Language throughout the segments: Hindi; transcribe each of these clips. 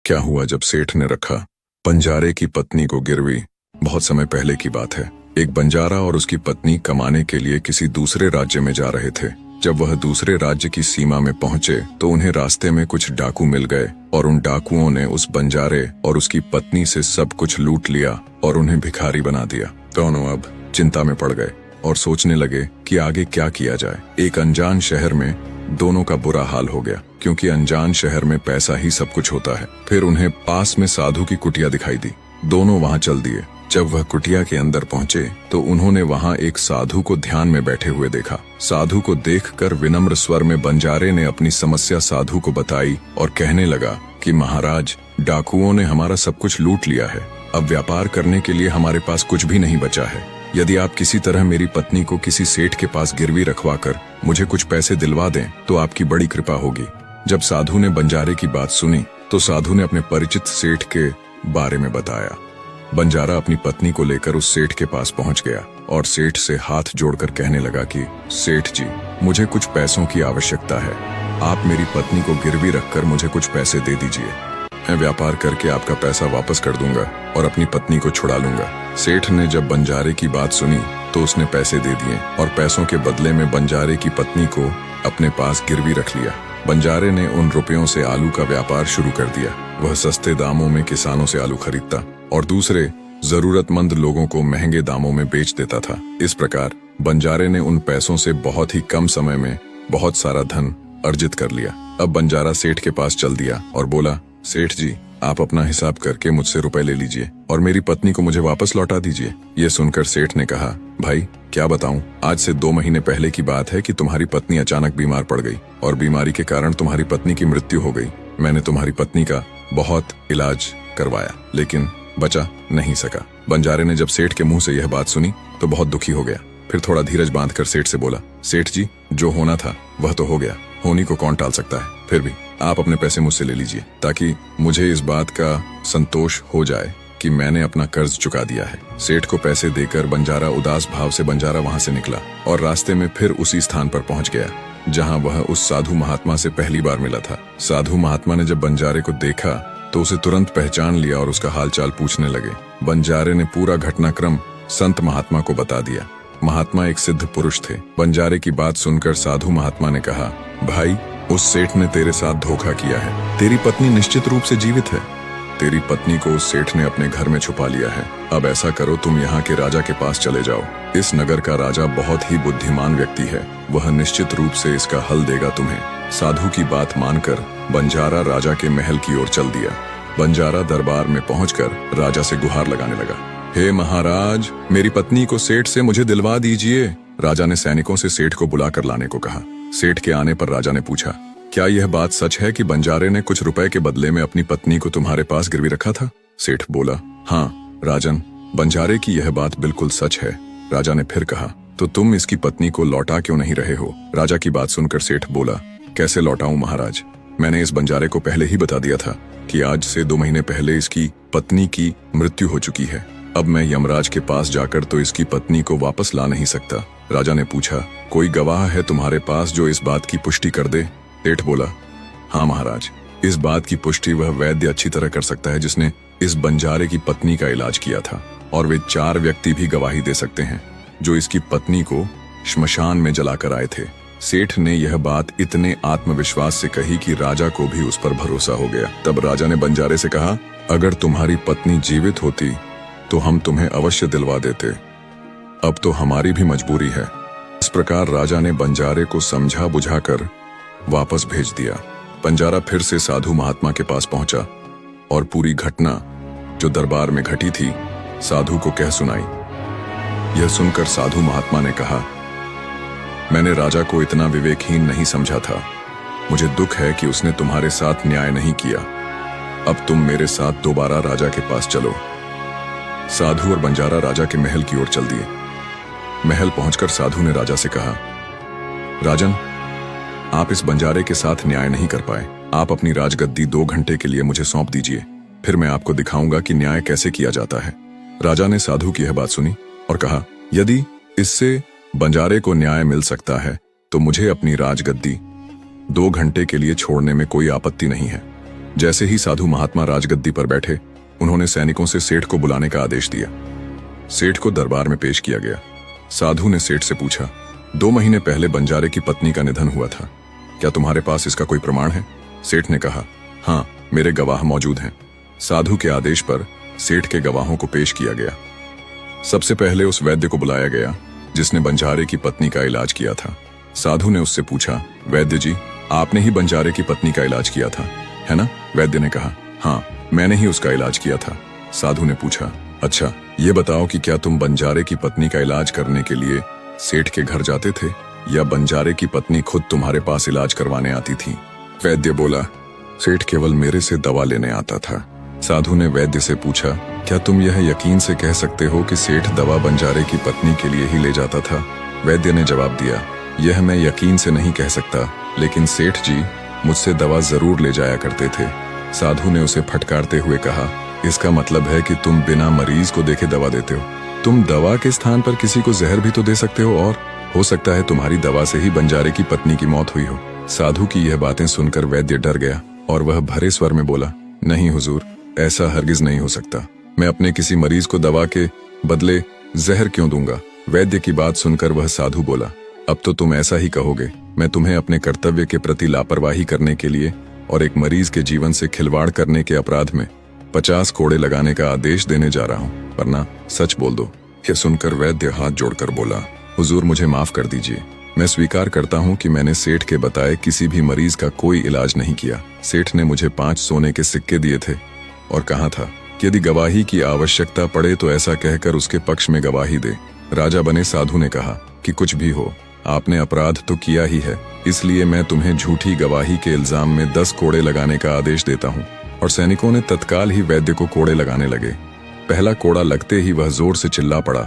क्या हुआ जब सेठ ने रखा बंजारे की पत्नी को गिरवी। बहुत समय पहले की बात है। एक बंजारा और उसकी पत्नी कमाने के लिए किसी दूसरे राज्य में जा रहे थे। जब वह दूसरे राज्य की सीमा में पहुंचे तो उन्हें रास्ते में कुछ डाकू मिल गए और उन डाकुओं ने उस बंजारे और उसकी पत्नी से सब कुछ लूट लिया और उन्हें भिखारी बना दिया। दोनों अब चिंता में पड़ गए और सोचने लगे कि आगे क्या किया जाए। एक अनजान शहर में दोनों का बुरा हाल हो गया, क्योंकि अनजान शहर में पैसा ही सब कुछ होता है। फिर उन्हें पास में साधु की कुटिया दिखाई दी। दोनों वहां चल दिए। जब वह कुटिया के अंदर पहुंचे तो उन्होंने वहां एक साधु को ध्यान में बैठे हुए देखा। साधु को देखकर विनम्र स्वर में बंजारे ने अपनी समस्या साधु को बताई और कहने लगा कि महाराज, डाकुओं ने हमारा सब कुछ लूट लिया है। अब व्यापार करने के लिए हमारे पास कुछ भी नहीं बचा है। यदि आप किसी तरह मेरी पत्नी को किसी सेठ के पास गिरवी रखवाकर मुझे कुछ पैसे दिलवा दें तो आपकी बड़ी कृपा होगी। जब साधु ने बंजारे की बात सुनी तो साधु ने अपने परिचित सेठ के बारे में बताया। बंजारा अपनी पत्नी को लेकर उस सेठ के पास पहुंच गया और सेठ से हाथ जोड़कर कहने लगा कि सेठ जी, मुझे कुछ पैसों की आवश्यकता है। आप मेरी पत्नी को गिरवी रखकर मुझे कुछ पैसे दे दीजिए। मैं व्यापार करके आपका पैसा वापस कर दूंगा और अपनी पत्नी को छुड़ा लूंगा। सेठ ने जब बंजारे की बात सुनी तो उसने पैसे दे दिए और पैसों के बदले में बंजारे की पत्नी को अपने पास गिरवी रख लिया। बंजारे ने उन रुपयों से आलू का व्यापार शुरू कर दिया। वह सस्ते दामों में किसानों से आलू खरीदता और दूसरे जरूरतमंद लोगों को महंगे दामों में बेच देता था। इस प्रकार बंजारे ने उन पैसों से बहुत ही कम समय में बहुत सारा धन अर्जित कर लिया। अब बंजारा सेठ के पास चल दिया और बोला, सेठ जी, आप अपना हिसाब करके मुझसे रुपए ले लीजिए और मेरी पत्नी को मुझे वापस लौटा दीजिए। ये सुनकर सेठ ने कहा, भाई क्या बताऊं, आज से 2 महीने पहले की बात है कि तुम्हारी पत्नी अचानक बीमार पड़ गई और बीमारी के कारण तुम्हारी पत्नी की मृत्यु हो गई। मैंने तुम्हारी पत्नी का बहुत इलाज करवाया लेकिन बचा नहीं सका। बंजारे ने जब सेठ के मुंह से यह बात सुनी तो बहुत दुखी हो गया। फिर थोड़ा धीरज बांधकर सेठ से बोला, सेठ जी, जो होना था वह तो हो गया, होनी को कौन टाल सकता है। फिर भी आप अपने पैसे मुझसे ले लीजिए ताकि मुझे इस बात का संतोष हो जाए कि मैंने अपना कर्ज चुका दिया है। सेठ को पैसे देकर बंजारा उदास भाव से बंजारा वहां से निकला और रास्ते में फिर उसी स्थान पर पहुंच गया जहां वह उस साधु महात्मा से पहली बार मिला था। साधु महात्मा ने जब बंजारे को देखा तो उसे तुरंत पहचान लिया और उसका हालचाल पूछने लगे। बंजारे ने पूरा घटनाक्रम संत महात्मा को बता दिया। महात्मा एक सिद्ध पुरुष थे। बंजारे की बात सुनकर साधु महात्मा ने कहा, भाई, उस सेठ ने तेरे साथ धोखा किया है। तेरी पत्नी निश्चित रूप से जीवित है। तेरी पत्नी को उस सेठ ने अपने घर में छुपा लिया है। अब ऐसा करो, तुम यहाँ के राजा के पास चले जाओ। इस नगर का राजा बहुत ही बुद्धिमान व्यक्ति है, वह निश्चित रूप से इसका हल देगा तुम्हें। साधु की बात मानकर बंजारा राजा के महल की ओर चल दिया। बंजारा दरबार में पहुंचकर राजा से गुहार लगाने लगा, हे महाराज, मेरी पत्नी को सेठ से मुझे दिलवा दीजिए। राजा ने सैनिकों से सेठ को बुलाकर लाने को कहा। सेठ के आने पर राजा ने पूछा, क्या यह बात सच है कि बंजारे ने कुछ रुपए के बदले में अपनी पत्नी को तुम्हारे पास गिरवी रखा था? सेठ बोला, हाँ राजन, बंजारे की यह बात बिल्कुल सच है। राजा ने फिर कहा, तो तुम इसकी पत्नी को लौटा क्यों नहीं रहे हो? राजा की बात सुनकर सेठ बोला, कैसे लौटाऊं महाराज, मैंने इस बंजारे को पहले ही बता दिया था कि आज से 2 महीने पहले इसकी पत्नी की मृत्यु हो चुकी है। अब मैं यमराज के पास जाकर तो इसकी पत्नी को वापस ला नहीं सकता। राजा ने पूछा, कोई गवाह है तुम्हारे पास जो इस बात की पुष्टि कर दे? सेठ बोला, हाँ महाराज, इस बात की पुष्टि वह वैद्य अच्छी तरह कर सकता है जिसने इस बंजारे की पत्नी का इलाज किया था, और वे 4 व्यक्ति भी गवाही दे सकते हैं जो इसकी पत्नी को श्मशान में जलाकर आए थे। सेठ ने यह बात इतने आत्मविश्वास से कही कि राजा को भी उस पर भरोसा हो गया। तब राजा ने बंजारे से कहा, अगर तुम्हारी पत्नी जीवित होती तो हम तुम्हें अवश्य दिलवा देते, अब तो हमारी भी मजबूरी है। इस प्रकार राजा ने बंजारे को समझा बुझाकर वापस भेज दिया। बंजारा फिर से साधु महात्मा के पास पहुंचा और पूरी घटना जो दरबार में घटी थी साधु को कह सुनाई। यह सुनकर साधु महात्मा ने कहा, मैंने राजा को इतना विवेकहीन नहीं समझा था। मुझे दुख है कि उसने तुम्हारे साथ न्याय नहीं किया। अब तुम मेरे साथ दोबारा राजा के पास चलो। साधु और बंजारा राजा के महल की ओर चल दिए। महल पहुंचकर साधु ने राजा से कहा, राजन, आप इस बंजारे के साथ न्याय नहीं कर पाए। आप अपनी राजगद्दी 2 घंटे के लिए मुझे सौंप दीजिए, फिर मैं आपको दिखाऊंगा कि न्याय कैसे किया जाता है। राजा ने साधु की यह बात सुनी और कहा, यदि इससे बंजारे को न्याय मिल सकता है तो मुझे अपनी राजगद्दी 2 घंटे के लिए छोड़ने में कोई आपत्ति नहीं है। जैसे ही साधु महात्मा राजगद्दी पर बैठे, उन्होंने सैनिकों से सेठ को बुलाने का आदेश दिया। सेठ को दरबार में पेश किया गया। साधु ने सेठ से पूछा, 2 महीने पहले बंजारे की पत्नी का निधन हुआ था, क्या तुम्हारे पास इसका कोई प्रमाण है? सेठ ने कहा, हाँ, मेरे गवाह मौजूद हैं। साधु के आदेश पर सेठ के गवाहों को पेश किया गया। सबसे पहले उस वैद्य को बुलाया गया जिसने बंजारे की पत्नी का इलाज किया था। साधु ने उससे पूछा, वैद्य जी, आपने ही बंजारे की पत्नी का इलाज किया था, है ना? वैद्य ने कहा, हाँ, मैंने ही उसका इलाज किया था। साधु ने पूछा, अच्छा, ये बताओ कि क्या तुम बंजारे की पत्नी का इलाज करने के लिए सेठ के घर जाते थे या बंजारे की पत्नी खुद तुम्हारे पास इलाज करवाने आती थी? वैद्य बोला, सेठ केवल मेरे से दवा लेने आता था। साधु ने वैद्य से पूछा, क्या तुम यह यकीन से कह सकते हो कि सेठ दवा बंजारे की पत्नी के लिए ही ले जाता था? वैद्य ने जवाब दिया, यह मैं यकीन से नहीं कह सकता, लेकिन सेठ जी मुझसे दवा जरूर ले जाया करते थे। साधु ने उसे फटकारते हुए कहा, इसका मतलब है कि तुम बिना मरीज को देखे दवा देते हो। तुम दवा के स्थान पर किसी को जहर भी तो दे सकते हो, और हो सकता है तुम्हारी दवा से ही बंजारे की पत्नी की मौत हुई हो। साधु की यह बातें सुनकर वैद्य डर गया और वह भरे स्वर में बोला, नहीं हुजूर, ऐसा हरगिज नहीं हो सकता। मैं अपने किसी मरीज को दवा के बदले जहर क्यों दूंगा? वैद्य की बात सुनकर वह साधु बोला, अब तो तुम ऐसा ही कहोगे। मैं तुम्हें अपने कर्तव्य के प्रति लापरवाही करने के लिए और एक मरीज के जीवन से खिलवाड़ करने के अपराध में 50 कोड़े लगाने का आदेश देने जा रहा हूँ, वरना सच बोल दो। यह सुनकर वैद्य हाथ जोड़कर बोला, हुजूर, मुझे माफ कर दीजिए। मैं स्वीकार करता हूँ कि मैंने सेठ के बताए किसी भी मरीज का कोई इलाज नहीं किया। सेठ ने मुझे 5 सोने के सिक्के दिए थे और कहा था कि यदि गवाही की आवश्यकता पड़े तो ऐसा कहकर उसके पक्ष में गवाही दे। राजा बने साधु ने कहा कि कुछ भी हो, आपने अपराध तो किया ही है, इसलिए मैं तुम्हें झूठी गवाही के इल्जाम में 10 कोड़े लगाने का आदेश देता हूँ। और सैनिकों ने तत्काल ही वैद्य को कोड़े लगाने लगे। पहला कोड़ा लगते ही वह जोर से चिल्ला पड़ा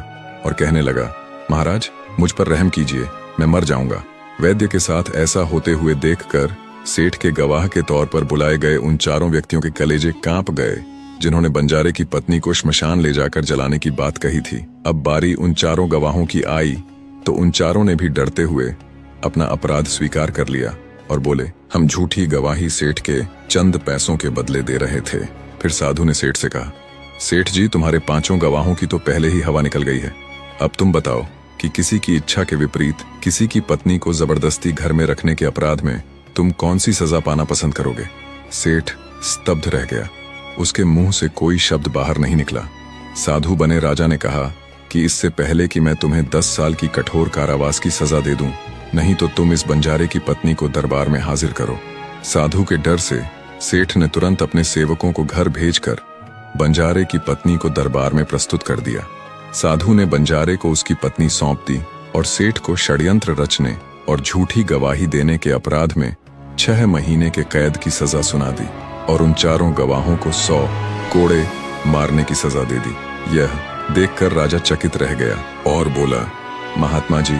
और कहने लगा, महाराज, मुझ पर रहम कीजिए, मैं मर जाऊंगा। वैद्य के साथ ऐसा होते हुए देखकर सेठ के गवाह के तौर पर बुलाए गए उन 4 व्यक्तियों के कलेजे कांप गए जिन्होंने बंजारे की पत्नी को श्मशान ले जाकर जलाने की बात कही थी। अब बारी उन 4 गवाहों की आई तो उन 4 ने भी डरते हुए अपना अपराध स्वीकार कर लिया और बोले, हम झूठी गवाही सेठ के चंद पैसों के बदले दे रहे थे। फिर साधु ने सेठ से कहा, सेठ जी, तुम्हारे 5 गवाहों की तो पहले ही हवा निकल गई है। अब तुम बताओ कि किसी की इच्छा के विपरीत किसी की पत्नी को जबरदस्ती घर में रखने के अपराध में तुम कौन सी सजा पाना पसंद करोगे? सेठ स्तब्ध रह गया, उसके मुंह से कोई शब्द बाहर नहीं निकला। साधु बने राजा ने कहा कि इससे पहले कि मैं तुम्हें 10 साल की कठोर कारावास की सजा दे दूं, नहीं तो तुम इस बंजारे की पत्नी को दरबार में हाजिर करो। साधु के डर से सेठ ने तुरंत अपने सेवकों को घर भेजकर बंजारे की पत्नी को दरबार में प्रस्तुत कर दिया। साधु ने बंजारे को उसकी पत्नी सौंप दी और सेठ को षड्यंत्र रचने और झूठी गवाही देने के अपराध में 6 महीने के कैद की सजा सुना दी और उन 4 गवाहों को 100 कोड़े मारने की सजा दे दी। यह देखकर राजा चकित रह गया और बोला, महात्मा जी,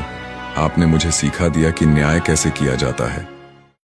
आपने मुझे सिखा दिया कि न्याय कैसे किया जाता है।